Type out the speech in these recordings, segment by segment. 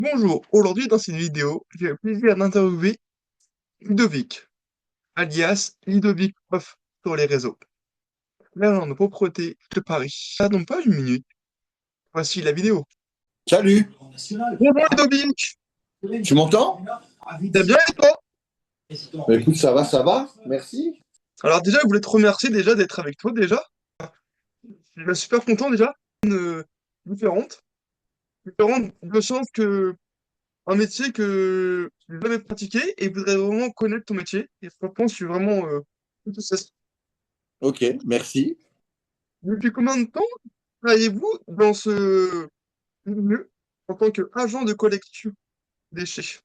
Bonjour, aujourd'hui dans cette vidéo, j'ai le plaisir d'interviewer Ludovic, alias Ludovic Prof sur les réseaux. L'agent de propreté de Paris. Ça non pas une minute. Voici la vidéo. Salut, Bonjour Ludovic, tu m'entends? t'as bien et toi? Bah, écoute, ça va, merci. Alors déjà, je voulais te remercier déjà d'être avec toi déjà. Je suis super content déjà. Différente. Différente de sens que un métier que je n'ai jamais pratiqué et je voudrais vraiment connaître ton métier. Et franchement, je suis vraiment enthousiaste. Ok, merci. Depuis combien de temps travaillez-vous dans ce milieu en tant qu'agent de collection des déchets?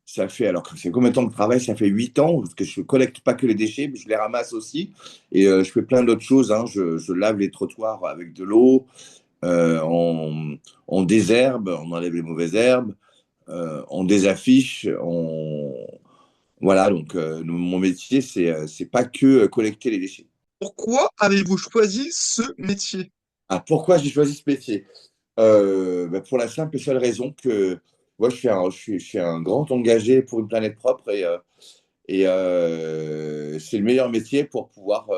Ça fait, alors que c'est combien de temps de travail? Ça fait 8 ans, parce que je ne collecte pas que les déchets, mais je les ramasse aussi. Et je fais plein d'autres choses, hein. Je lave les trottoirs avec de l'eau, on désherbe, on enlève les mauvaises herbes, on désaffiche, Voilà, donc mon métier, c'est pas que collecter les déchets. Pourquoi avez-vous choisi ce métier? Ah, pourquoi j'ai choisi ce métier? Bah, pour la simple et seule raison que moi, je suis un grand engagé pour une planète propre et c'est le meilleur métier pour pouvoir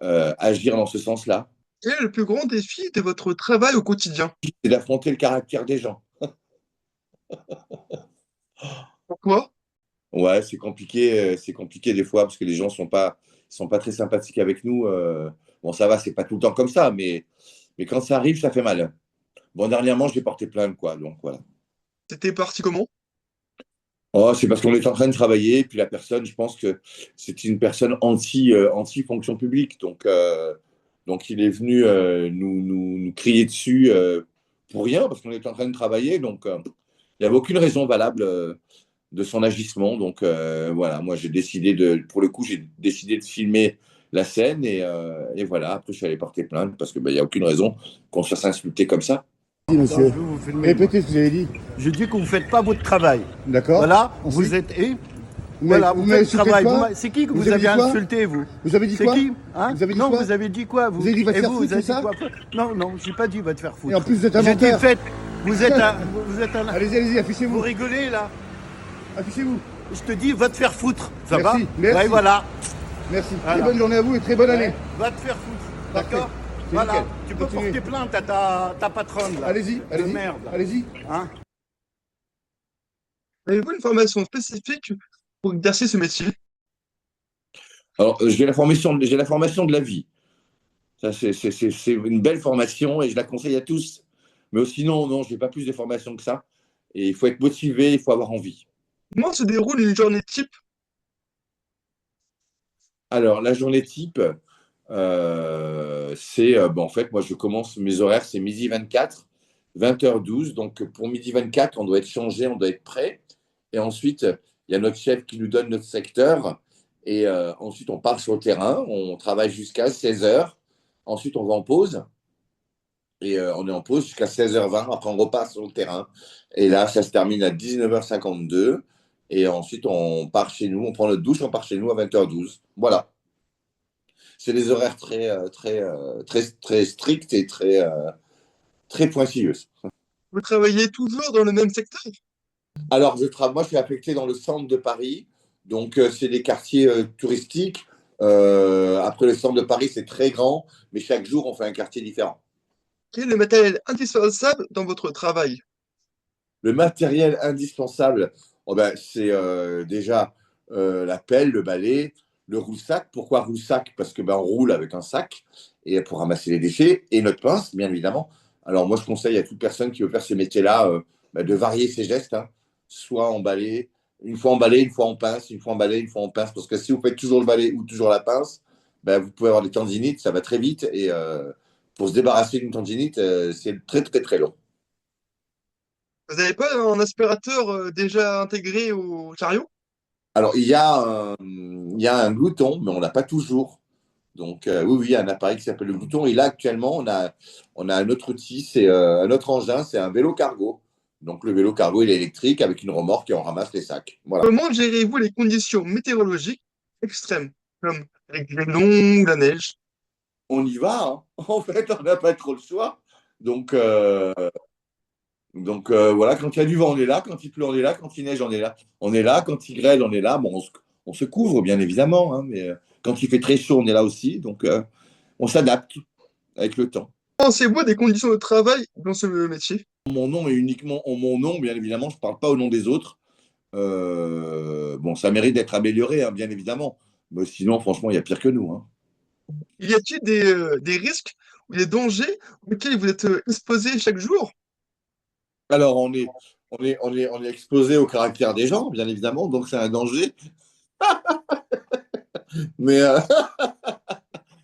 agir dans ce sens-là. Quel est le plus grand défi de votre travail au quotidien? C'est d'affronter le caractère des gens. Pourquoi? Ouais, c'est compliqué des fois parce que les gens sont pas très sympathiques avec nous. Bon, ça va, c'est pas tout le temps comme ça, mais quand ça arrive, ça fait mal. Bon, dernièrement, j'ai porté plainte, quoi, donc voilà. C'était parti comment? Oh, c'est parce qu'on est en train de travailler, et puis la personne, je pense que c'est une personne anti fonction publique. Donc il est venu nous crier dessus pour rien, parce qu'on est en train de travailler. Donc il n'y avait aucune raison valable de son agissement. Donc voilà, moi pour le coup, j'ai décidé de filmer la scène et voilà. Après, je suis allé porter plainte parce que il n'y a aucune raison qu'on se fasse insulter comme ça. Dit, monsieur. Je vais vous filmer, moi. Répétez ce que vous avez dit. Je dis que vous ne faites pas votre travail. D'accord. Voilà, Ensuite, vous êtes. vous Vous m'avez faites le insulté travail. quoi? C'est qui que Vous vous avez avez dit quoi? insulté, vous? Vous avez dit C'est quoi? qui, hein? Vous avez dit Non, quoi? vous avez dit quoi, vous? Vous avez dit va te Et faire vous, foutre, vous avez c'est dit ça? quoi? Non, non, j'ai pas dit va te faire Et foutre. en plus, vous êtes un J'ai dit menteur. faites. Vous êtes un. Vous êtes un. Allez-y, allez-y, Vous affichez-vous. rigolez, là? Affichez-vous. Je te dis va te faire foutre. Ça Merci, va? merci. Ouais, voilà. Merci. Voilà. Très bonne journée à vous et très bonne année. Ouais, va te faire foutre. Parfait. D'accord? C'est Voilà. nickel. Tu peux Continuez. porter plainte à ta patronne, là. Allez-y, De allez-y. merde. Là. Allez-y. Hein? Avez-vous une formation spécifique pour exercer ce métier? Alors, j'ai la formation de la vie. Ça, c'est une belle formation et je la conseille à tous. Mais sinon, non, je n'ai pas plus de formation que ça. Et il faut être motivé, il faut avoir envie. Comment se déroule une journée type? Alors, la journée type, en fait, moi, je commence, mes horaires, c'est midi 24, 20h12. Donc, pour midi 24, on doit être changé, on doit être prêt. Et ensuite, il y a notre chef qui nous donne notre secteur. Et ensuite, on part sur le terrain, on travaille jusqu'à 16h. Ensuite, on va en pause. Et on est en pause jusqu'à 16h20. Après, on repart sur le terrain. Et là, ça se termine à 19h52. Et ensuite, on part chez nous. On prend notre douche, on part chez nous à 20h12. Voilà. C'est des horaires très stricts et très pointilleuses. Vous travaillez toujours dans le même secteur? Alors, moi, je suis affecté dans le centre de Paris. Donc, c'est des quartiers touristiques. Après, le centre de Paris, c'est très grand. Mais chaque jour, on fait un quartier différent. Quel est le matériel indispensable dans votre travail? Le matériel indispensable, oh ben, c'est déjà la pelle, le balai, le roule-sac. Pourquoi roule-sac? Parce que ben, on roule avec un sac et pour ramasser les déchets et notre pince, bien évidemment. Alors moi, je conseille à toute personne qui veut faire ce métier-là ben, de varier ses gestes, hein. Soit en balai, une fois en balai, une fois en pince, une fois en balai, une fois en pince. Parce que si vous faites toujours le balai ou toujours la pince, ben, vous pouvez avoir des tendinites, ça va très vite. Et pour se débarrasser d'une tendinite, c'est très long. Vous n'avez pas un aspirateur déjà intégré au chariot? Alors, il y a un glouton, mais on l'a pas toujours. Donc, oui, oui, il y a un appareil qui s'appelle le glouton. Et là, actuellement, on a un autre outil, c'est un autre engin, c'est un vélo cargo. Donc, le vélo cargo, il est électrique avec une remorque et on ramasse les sacs. Voilà. Comment gérez-vous les conditions météorologiques extrêmes, comme les grêlons ou la neige? On y va, hein. En fait, on n'a pas trop le choix. Donc, Donc voilà, quand il y a du vent, on est là. Quand il pleut, on est là. Quand il neige, on est là. On est là. Quand il grêle, on est là. Bon, on se couvre, bien évidemment, hein, mais quand il fait très chaud, on est là aussi. Donc on s'adapte avec le temps. Pensez-vous des conditions de travail dans ce métier? Mon nom est uniquement en mon nom, bien évidemment. Je ne parle pas au nom des autres. Bon, ça mérite d'être amélioré, hein, bien évidemment. Mais sinon, franchement, il y a pire que nous, hein. Y a-t-il des risques ou des dangers auxquels vous êtes exposé chaque jour? Alors, on est exposé au caractère des gens, bien évidemment, donc c'est un danger. Mais,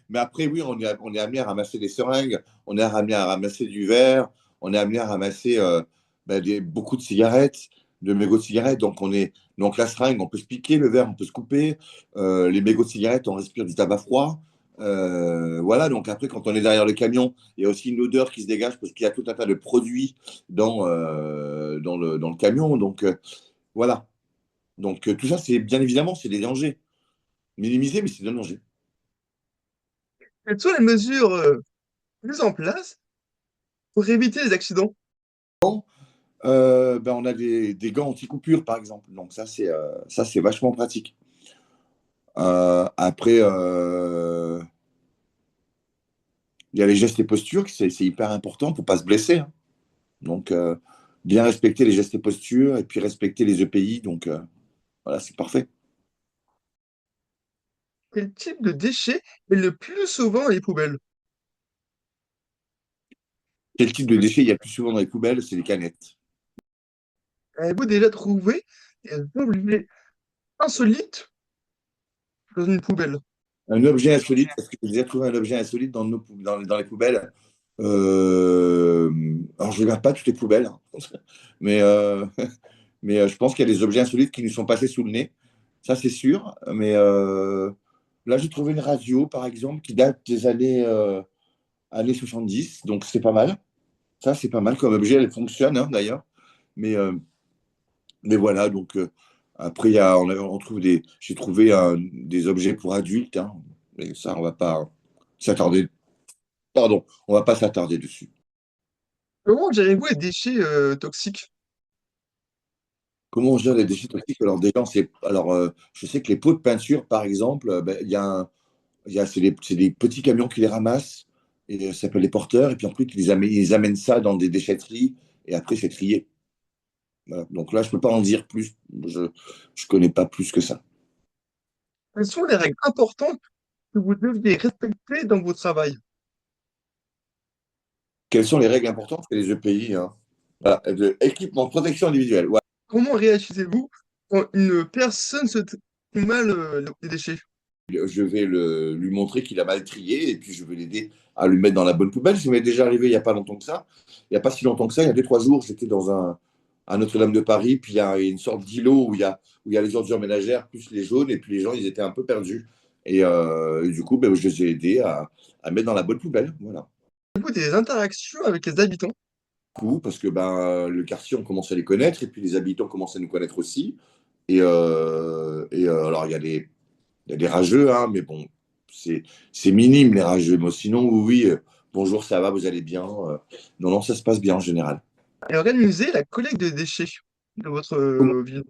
mais après, oui, on est amené à ramasser des seringues, on est amené à ramasser du verre, on est amené à ramasser beaucoup de cigarettes, de mégots de cigarettes. Donc la seringue, on peut se piquer, le verre, on peut se couper. Les mégots de cigarettes, on respire du tabac froid. Voilà, donc après, quand on est derrière le camion, il y a aussi une odeur qui se dégage parce qu'il y a tout un tas de produits dans le camion. Donc voilà. Donc tout ça, c'est bien évidemment, c'est des dangers. Minimisés, mais c'est des dangers. Quelles sont les mesures mises en place pour éviter les accidents? On a des gants anti-coupure, par exemple. Donc ça, c'est vachement pratique. Après, il y a les gestes et postures, c'est hyper important pour ne pas se blesser, hein. Donc, bien respecter les gestes et postures et puis respecter les EPI. Donc, voilà, c'est parfait. Quel type de déchet est le plus souvent dans les poubelles? Quel type de déchets il y a le plus souvent dans les poubelles? C'est les canettes. Avez-vous déjà trouvé des objets insolites dans une poubelle? Un objet insolite, parce que j'ai déjà trouvé un objet insolite dans les poubelles. Alors, je ne regarde pas toutes les poubelles, hein. Mais, je pense qu'il y a des objets insolites qui nous sont passés sous le nez. Ça, c'est sûr. Mais là, j'ai trouvé une radio, par exemple, qui date des années 70. Donc, c'est pas mal. Ça, c'est pas mal comme objet. Elle fonctionne, hein, d'ailleurs. Mais, euh, mais voilà. Donc, après, on trouve j'ai trouvé des objets pour adultes, hein. Mais ça, on va pas s'attarder. Pardon, on va pas s'attarder dessus. Comment gérez-vous les déchets toxiques? Comment on gère les déchets toxiques? Alors, déjà, je sais que les pots de peinture, par exemple, c'est des petits camions qui les ramassent, et ça s'appelle les porteurs, et puis ensuite, ils amènent ça dans des déchetteries, et après, c'est trié. Voilà. Donc là, je ne peux pas en dire plus. Je ne connais pas plus que ça. Quelles sont les règles importantes que vous deviez respecter dans votre travail? Quelles sont les règles importantes? C'est les EPI, hein. Voilà, équipement de protection individuelle. Voilà. Comment réagissez-vous quand une personne se trie mal les déchets? Je vais lui montrer qu'il a mal trié, et puis je vais l'aider à lui mettre dans la bonne poubelle. Ça m'est déjà arrivé il n'y a pas longtemps que ça. Il n'y a pas si longtemps que ça, il y a 2, 3 jours, j'étais à Notre-Dame de Paris, puis il y a une sorte d'îlot où il y a les ordures ménagères, plus les jaunes, et puis les gens, ils étaient un peu perdus. Et du coup, je les ai aidés à mettre dans la bonne poubelle. Voilà. Avez-vous des interactions avec les habitants? Parce que le quartier, on commence à les connaître, et puis les habitants commencent à nous connaître aussi. Alors, il y a des rageux, hein, mais bon, c'est minime les rageux. Mais sinon, oui, bonjour, ça va, vous allez bien? Non, non, ça se passe bien en général. Et organiser la collecte de déchets de votre Comment, ville.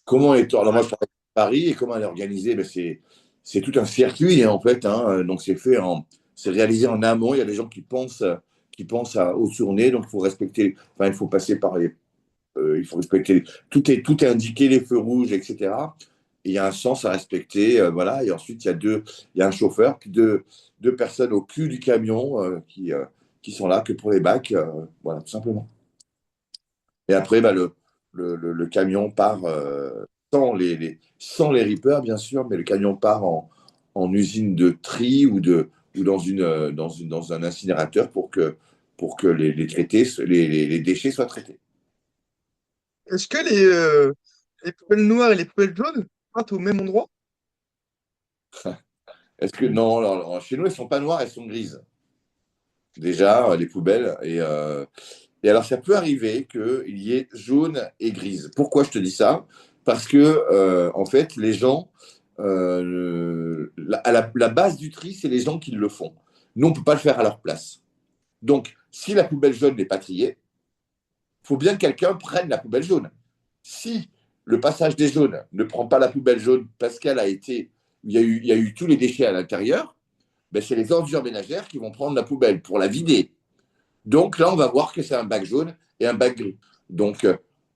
comment est alors moi je travaille à Paris, et comment elle est organisée? C'est tout un circuit, hein, en fait, hein. Donc c'est réalisé en amont. Il y a des gens qui pensent aux tournées, donc il faut respecter, enfin il faut passer par il faut respecter, tout est indiqué, les feux rouges, etc. Et il y a un sens à respecter, voilà. Et ensuite il y a un chauffeur, puis deux personnes au cul du camion, qui sont là que pour les bacs, voilà, tout simplement. Et après, le camion part, sans les rippers, bien sûr, mais le camion part en usine de tri, ou dans un incinérateur pour que les déchets soient traités. Est-ce que les poubelles noires et les poubelles jaunes partent au même endroit? Est-ce que non, alors, chez nous, elles ne sont pas noires, elles sont grises. Déjà, les poubelles. Et alors, ça peut arriver qu'il y ait jaune et grise. Pourquoi je te dis ça? Parce que, en fait, les gens, la base du tri, c'est les gens qui le font. Nous, on ne peut pas le faire à leur place. Donc, si la poubelle jaune n'est pas triée, faut bien que quelqu'un prenne la poubelle jaune. Si le passage des jaunes ne prend pas la poubelle jaune parce il y a eu tous les déchets à l'intérieur, ben c'est les ordures ménagères qui vont prendre la poubelle pour la vider. Donc là, on va voir que c'est un bac jaune et un bac gris. Donc,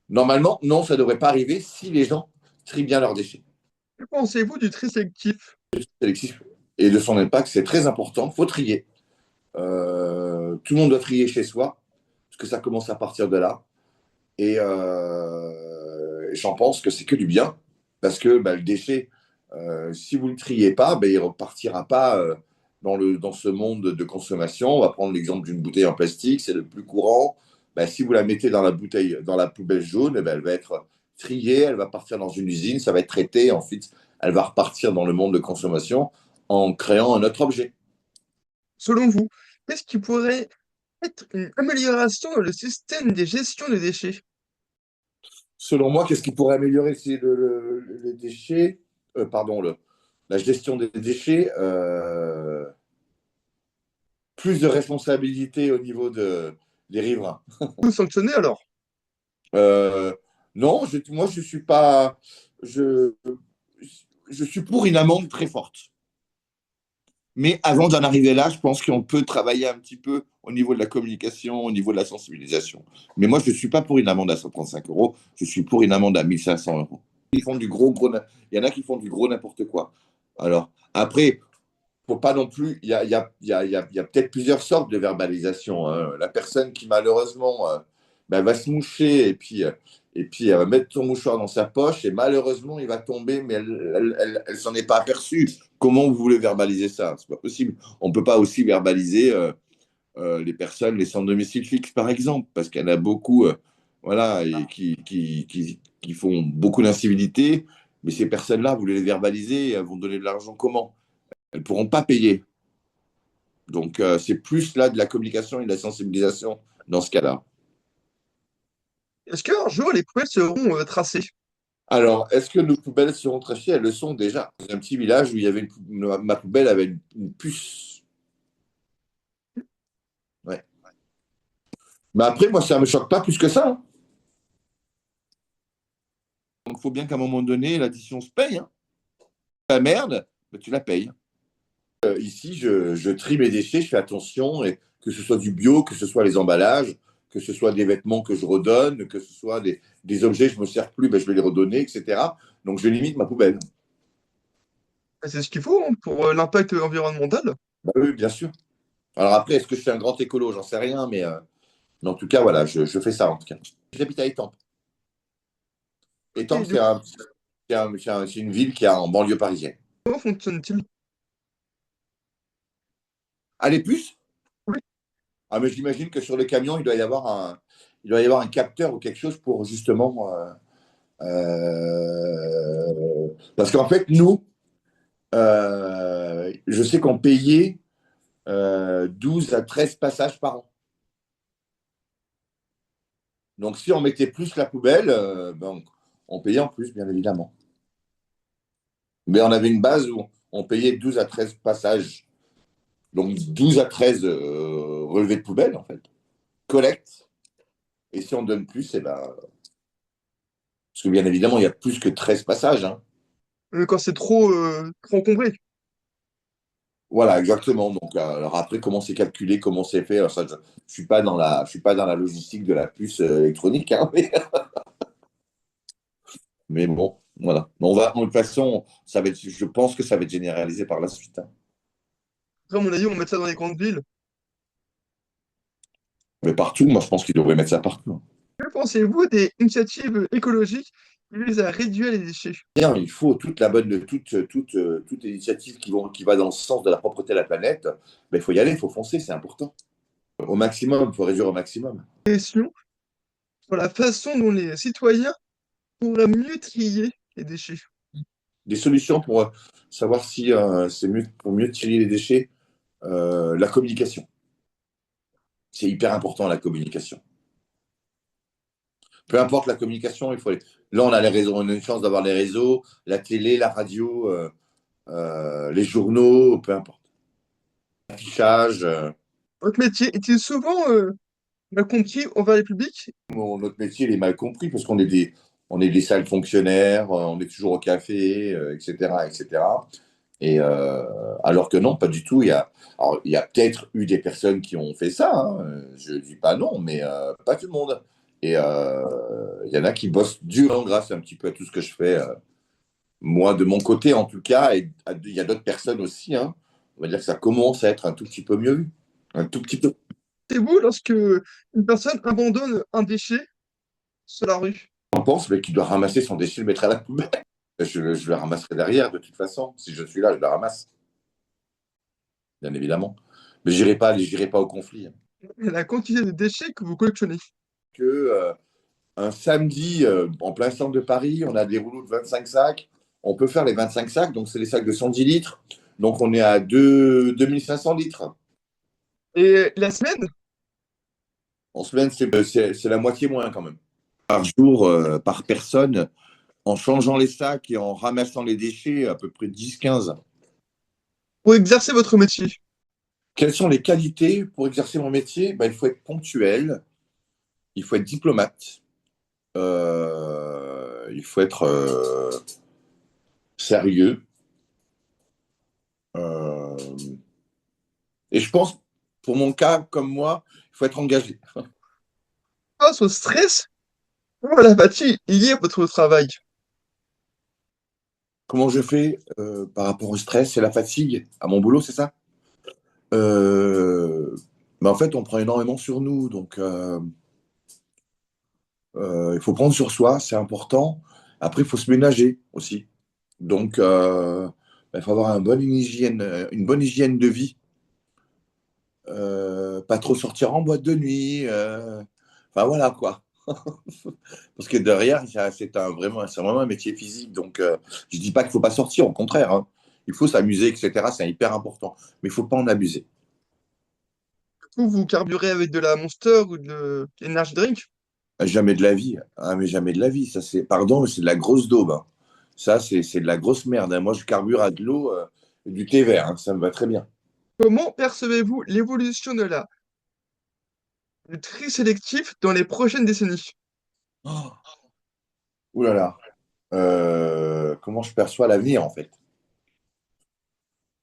normalement, non, ça ne devrait pas arriver si les gens trient bien leurs déchets. Que pensez-vous du tri sélectif? Sélectif et de son impact, c'est très important. Il faut trier. Tout le monde doit trier chez soi, parce que ça commence à partir de là. Et j'en pense que c'est que du bien, parce que le déchet, si vous ne le triez pas, il ne repartira pas dans ce monde de consommation. On va prendre l'exemple d'une bouteille en plastique, c'est le plus courant. Si vous la mettez dans la poubelle jaune, elle va être triée, elle va partir dans une usine, ça va être traité, ensuite elle va repartir dans le monde de consommation en créant un autre objet. Selon vous, qu'est-ce qui pourrait être une amélioration dans le système de gestion des déchets? Selon moi, qu'est-ce qui pourrait améliorer les déchets, la gestion des déchets, plus de responsabilité au niveau des riverains. Vous sanctionnez alors? Euh, non, moi je suis pas, je suis pour une amende très forte. Mais avant d'en arriver là, je pense qu'on peut travailler un petit peu au niveau de la communication, au niveau de la sensibilisation. Mais moi, je ne suis pas pour une amende à 135 euros, je suis pour une amende à 1500 euros. Ils font du il y en a qui font du gros n'importe quoi. Alors, après, faut pas non plus. Il y a peut-être plusieurs sortes de verbalisation, hein. La personne qui, malheureusement, va se moucher et puis elle va mettre son mouchoir dans sa poche et malheureusement, il va tomber, mais elle s'en est pas aperçue. Comment vous voulez verbaliser ça? C'est pas possible. On peut pas aussi verbaliser les personnes, les sans domicile fixe, par exemple, parce qu'il y en a beaucoup voilà, et qui font beaucoup d'incivilité. Mais ces personnes-là, vous voulez les verbaliser, elles vont donner de l'argent comment? Elles ne pourront pas payer. Donc, c'est plus là de la communication et de la sensibilisation dans ce cas-là. Est-ce qu'un jour les poubelles seront tracées? Alors, est-ce que nos poubelles seront trachées? Elles le sont déjà. Dans un petit village où il y avait ma poubelle avait une puce. Ouais. Mais après, moi, ça ne me choque pas plus que ça, hein. Donc, il faut bien qu'à un moment donné, l'addition se paye, hein. La merde, tu la payes. Ici, je trie mes déchets, je fais attention, et que ce soit du bio, que ce soit les emballages, que ce soit des vêtements que je redonne, que ce soit des objets, je ne me sers plus, je vais les redonner, etc. Donc, je limite ma poubelle. C'est ce qu'il faut hein, pour l'impact environnemental. Oui, bien sûr. Alors après, est-ce que je suis un grand écolo? J'en sais rien, mais en tout cas, voilà, je fais ça en tout cas. J'habite à Étampes. Et Étampes, du coup, c'est une ville qui est en banlieue parisienne. comment fonctionne-t-il? Ah, les puces? Oui. Ah, mais j'imagine que sur le camion, il doit y avoir un capteur ou quelque chose pour justement. Parce qu'en fait, nous, je sais qu'on payait 12 à 13 passages par an. Donc, si on mettait plus la poubelle, on payait en plus, bien évidemment. Mais on avait une base où on payait 12 à 13 passages. Donc, 12 à 13 relevés de poubelle, en fait. Collecte. Et si on donne plus, parce que bien évidemment, il y a plus que 13 passages, hein. Quand c'est trop encombré. Voilà, exactement. Donc, alors après, comment c'est calculé, comment c'est fait, alors ça, je ne je suis pas dans la logistique de la puce électronique, hein, mais bon, voilà. De toute façon, je pense que ça va être généralisé par la suite, hein. Après, à mon avis, on va mettre ça dans les grandes villes. Mais partout, moi, je pense qu'ils devraient mettre ça partout. Que pensez-vous des initiatives écologiques qui visent à réduire les déchets? Bien, il faut toute initiative qui va dans le sens de la propreté de la planète, il faut y aller, il faut foncer, c'est important. Au maximum, il faut réduire au maximum. Question sur la façon dont les citoyens pourraient mieux trier les déchets. Des solutions pour savoir si c'est mieux, pour mieux trier les déchets, la communication. C'est hyper important, la communication. Peu importe la communication, là, on a les réseaux, on a une chance d'avoir les réseaux, la télé, la radio, les journaux, peu importe. L'affichage. Votre métier est-il souvent mal compris envers les publics? Notre métier, il est mal compris parce on est des sales fonctionnaires, on est toujours au café, etc., etc. Et alors que non, pas du tout. Alors, il y a peut-être eu des personnes qui ont fait ça, hein. Je ne dis pas non, mais pas tout le monde. Et il y en a qui bossent dur grâce un petit peu à tout ce que je fais. Moi, de mon côté, en tout cas, et il y a d'autres personnes aussi, hein. On va dire que ça commence à être un tout petit peu mieux vu. Un tout petit peu. C'est vous lorsque une personne abandonne un déchet sur la rue? On pense, mais qu'il doit ramasser son déchet, le mettre à la poubelle. Je le ramasserai derrière, de toute façon. Si je suis là, je le ramasse, bien évidemment. Mais j'irai pas au conflit, hein. Et la quantité de déchets que vous collectionnez? Que un samedi, en plein centre de Paris, on a des rouleaux de 25 sacs. On peut faire les 25 sacs, donc c'est des sacs de 110 litres. Donc on est à 2500 litres. Et la semaine? En semaine, c'est la moitié moins quand même. Par jour, par personne, en changeant les sacs et en ramassant les déchets, à peu près 10-15. Pour exercer votre métier? Quelles sont les qualités pour exercer mon métier? Ben, il faut être ponctuel, il faut être diplomate, il faut être sérieux. Euh, et je pense, pour mon cas, comme moi, il faut être engagé. Face au stress ou à l'apathie liée à votre travail? Comment je fais par rapport au stress et la fatigue à mon boulot, c'est ça? euh, ben en fait, on prend énormément sur nous, donc il faut prendre sur soi, c'est important. Après, il faut se ménager aussi. Donc, il faut avoir une bonne hygiène de vie. Pas trop sortir en boîte de nuit. Enfin, voilà, quoi. Parce que derrière, c'est vraiment un métier physique. Donc, je dis pas qu'il faut pas sortir, au contraire, hein. Il faut s'amuser, etc. C'est hyper important. Mais il faut pas en abuser. Vous carburez avec de la Monster ou de l'Energy Drink? Jamais de la vie. Ah, mais jamais de la vie. Ça, pardon, mais c'est de la grosse daube, hein. Ça, c'est de la grosse merde, hein. Moi, je carbure à de l'eau et du thé vert, hein. Ça me va très bien. Comment percevez-vous l'évolution de du tri sélectif dans les prochaines décennies? Oh, ouh là là. Comment je perçois l'avenir, en fait?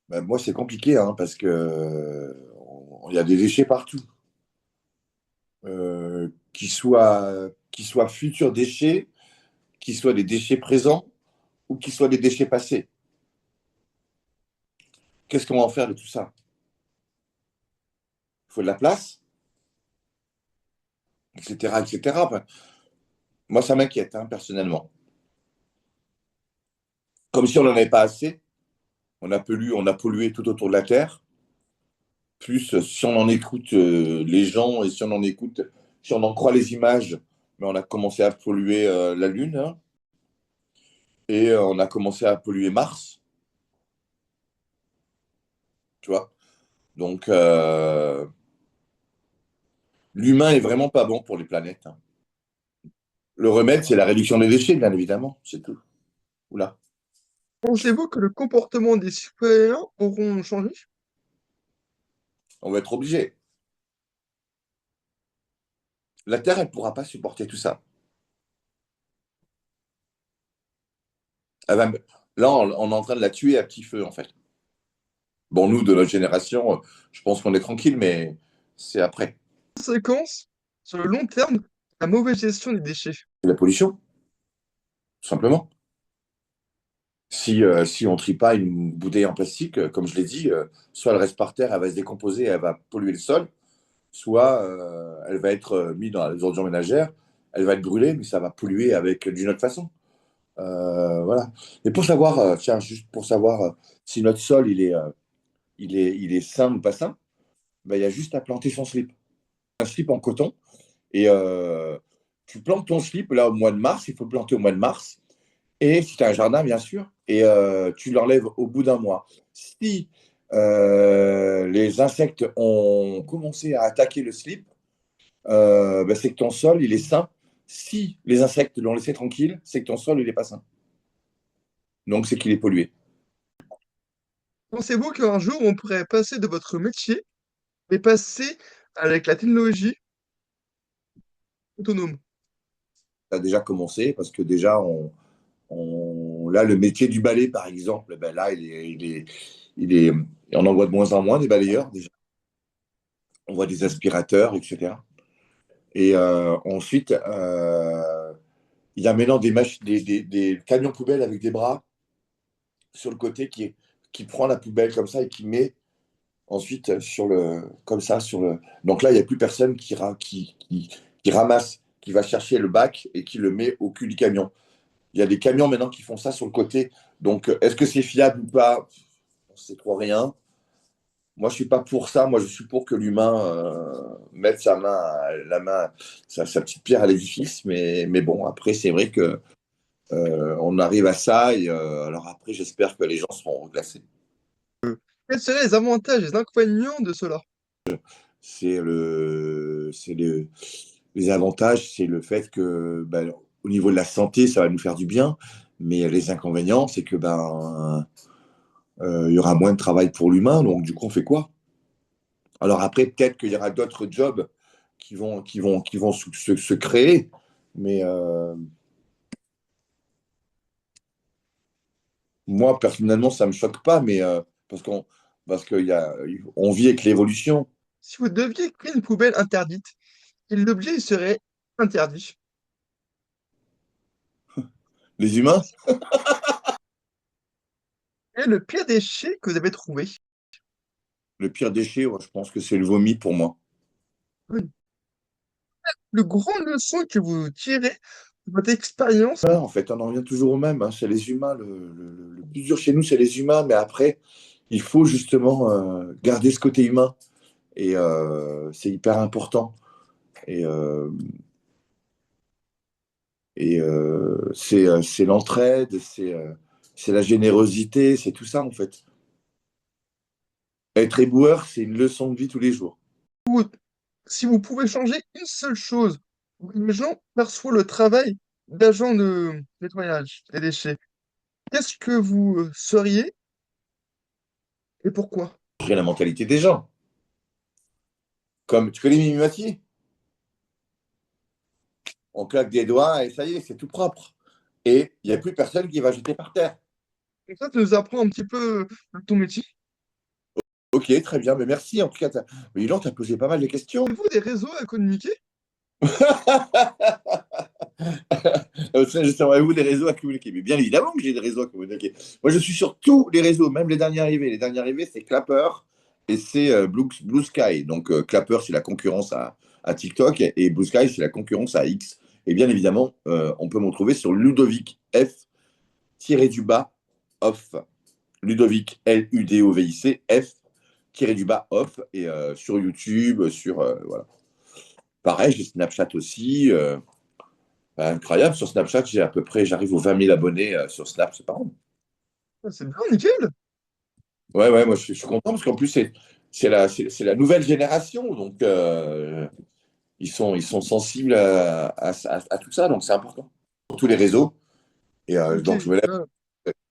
Ben, moi, c'est compliqué, hein, parce que il y a des déchets partout. Qui soient futurs déchets, qui soient des déchets présents ou qui soient des déchets passés. Qu'est-ce qu'on va en faire de tout ça? Il faut de la place, etc., etc. Enfin, moi, ça m'inquiète, hein, personnellement. Comme si on n'en avait pas assez. On a pollué tout autour de la Terre. Plus, si on en écoute les gens et si on en croit les images, mais on a commencé à polluer la Lune, hein, et on a commencé à polluer Mars, tu vois. Donc, l'humain est vraiment pas bon pour les planètes, hein. Le remède, c'est la réduction des déchets, bien évidemment, c'est tout. Oula, Pensez-vous que le comportement des citoyens auront changé? on va être obligé. La Terre, elle ne pourra pas supporter tout ça. Elle va- Là, on est en train de la tuer à petit feu, en fait. Bon, nous, de notre génération, je pense qu'on est tranquille, mais c'est après. Conséquence, sur le long terme, la mauvaise gestion des déchets. C'est la pollution, tout simplement. Si on ne trie pas une bouteille en plastique, comme je l'ai dit, soit elle reste par terre, elle va se décomposer, elle va polluer le sol, soit elle va être mise dans les ordures ménagères, elle va être brûlée, mais ça va polluer avec d'une autre façon. Voilà. Et pour savoir, tiens, juste pour savoir si notre sol il est sain ou pas sain, ben, il y a juste à planter son slip. Un slip en coton. Et tu plantes ton slip là au mois de mars, il faut le planter au mois de mars. Et si tu as un jardin, bien sûr, et tu l'enlèves au bout d'un mois. Si les insectes ont commencé à attaquer le slip, ben, c'est que ton sol, il est sain. Si les insectes l'ont laissé tranquille, c'est que ton sol, il n'est pas sain. Donc, c'est qu'il est pollué. Pensez-vous qu'un jour, on pourrait passer de votre métier et passer avec la technologie autonome. Ça a déjà commencé parce que déjà, là, le métier du balai, par exemple, ben là, il est, on en voit de moins en moins des balayeurs déjà. On voit des aspirateurs, etc. Et ensuite, il y a maintenant des camions poubelles avec des bras sur le côté qui prend la poubelle comme ça et qui met ensuite comme ça sur le. Donc là, il n'y a plus personne qui ramasse, qui va chercher le bac et qui le met au cul du camion. Il y a des camions maintenant qui font ça sur le côté. Donc, est-ce que c'est fiable ou pas? On ne sait trop rien. Moi, je ne suis pas pour ça. Moi, je suis pour que l'humain mette sa petite pierre à l'édifice. Mais bon, après, c'est vrai que on arrive à ça. Et alors après, j'espère que les gens seront reclassés. Quels seraient les avantages et les inconvénients de cela? Les avantages, c'est le fait que, ben, au niveau de la santé, ça va nous faire du bien. Mais les inconvénients, c'est que il y aura moins de travail pour l'humain. Donc, du coup, on fait quoi? Alors après, peut-être qu'il y aura d'autres jobs qui vont se créer. Mais moi, personnellement, ça ne me choque pas. Mais parce qu'on vit avec l'évolution. Si vous deviez créer une poubelle interdite, quel objet serait interdit? Les humains, Quel est le pire déchet que vous avez trouvé? le pire déchet, ouais, je pense que c'est le vomi pour moi. Oui. Le grand leçon que vous tirez de votre expérience. En fait, on en revient toujours au même, hein, c'est les humains. Le plus dur chez nous, c'est les humains. Mais après, il faut justement garder ce côté humain. Et c'est hyper important. Et, c'est l'entraide, c'est la générosité, c'est tout ça en fait. Être éboueur, c'est une leçon de vie tous les jours. Si vous pouvez changer une seule chose, où les gens perçoivent le travail d'agent de nettoyage des déchets, qu'est-ce que vous seriez et pourquoi? Changer la mentalité des gens. Comme tu connais Mimi Mati, on claque des doigts et ça y est, c'est tout propre. Et il n'y a plus personne qui va jeter par terre. Donc ça, tu nous apprends un petit peu ton métier. Ok, très bien, mais merci. En tout cas, mais dis donc, t'as posé pas mal de questions. Avez-vous des réseaux à communiquer? Vous des réseaux à communiquer. Mais bien évidemment que j'ai des réseaux à communiquer. Moi, je suis sur tous les réseaux, même les derniers arrivés. Les derniers arrivés, c'est Clapper et c'est Blue Sky. Donc, Clapper, c'est la concurrence à TikTok et Blue Sky, c'est la concurrence à X. Et bien évidemment, on peut me retrouver sur Ludovic F-du-bas off. Ludovic, Ludovic, F-du-bas off. Et sur YouTube, voilà. Pareil, j'ai Snapchat aussi. Incroyable, sur Snapchat, j'arrive aux 20 000 abonnés sur Snap, c'est pas mal. Ah, c'est bien, nickel. Ouais, moi je suis content parce qu'en plus, c'est la nouvelle génération, donc ils sont sensibles à tout ça, donc c'est important. Sur tous les réseaux. Et Ok. donc je me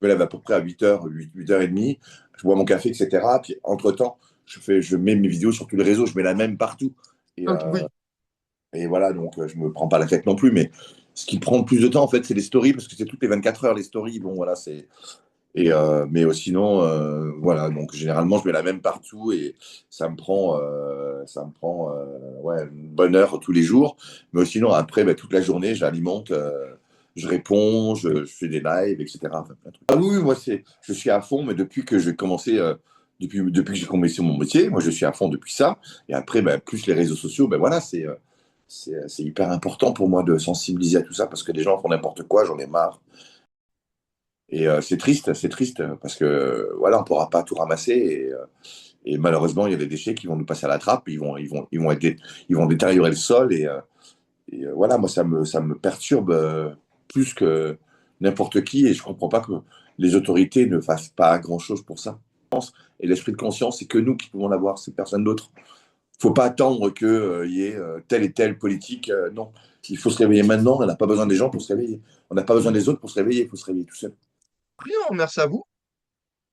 lève à peu près à 8h, 8h30, je bois mon café, etc. Puis entre-temps, je mets mes vidéos sur tous les réseaux, je mets la même partout. Et, Ok, oui. Et voilà, donc je me prends pas la tête non plus, mais ce qui prend le plus de temps, en fait, c'est les stories, parce que c'est toutes les 24 heures, les stories. Bon, voilà, c'est. Mais sinon, voilà, donc généralement, je mets la même partout et ça me prend ouais, une bonne heure tous les jours. Mais sinon, après, bah, toute la journée, j'alimente, je réponds, je fais des lives, etc. Enfin, plein de trucs. Ah oui, moi, je suis à fond, mais depuis que j'ai commencé. Depuis que j'ai commencé mon métier, moi je suis à fond depuis ça. Et après, ben, plus les réseaux sociaux, ben voilà, c'est hyper important pour moi de sensibiliser à tout ça parce que les gens font n'importe quoi, j'en ai marre. Et c'est triste parce que voilà, on ne pourra pas tout ramasser et malheureusement, il y a des déchets qui vont nous passer à la trappe, ils vont détériorer le sol et voilà, moi ça me perturbe plus que n'importe qui et je ne comprends pas que les autorités ne fassent pas grand-chose pour ça. Et l'esprit de conscience, c'est que nous qui pouvons l'avoir, c'est personne d'autre. Il ne faut pas attendre qu'il y ait telle et telle politique. Non, il faut se réveiller maintenant. On n'a pas besoin des gens pour se réveiller. On n'a pas besoin des autres pour se réveiller. Il faut se réveiller tout seul. Bien, merci à vous.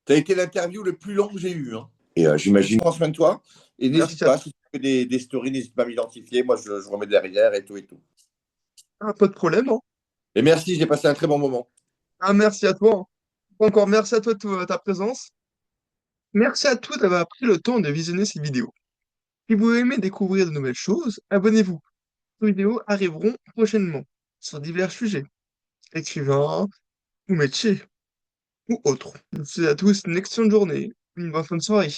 Tu as été l'interview le plus long que j'ai eu. Hein. Et j'imagine, prends soin de toi. Et n'hésite Merci à pas, toi. si tu fais des stories, n'hésite pas à m'identifier. Moi, je remets derrière et tout et tout. Ah, pas de problème, hein. Et merci, j'ai passé un très bon moment. Ah, merci à toi, hein. Encore merci à toi de ta présence. Merci à tous d'avoir pris le temps de visionner cette vidéo. Si vous aimez découvrir de nouvelles choses, abonnez-vous. Nos vidéos arriveront prochainement sur divers sujets, écrivains ou métiers ou autres. Je vous souhaite à tous une excellente journée, une bonne fin de soirée.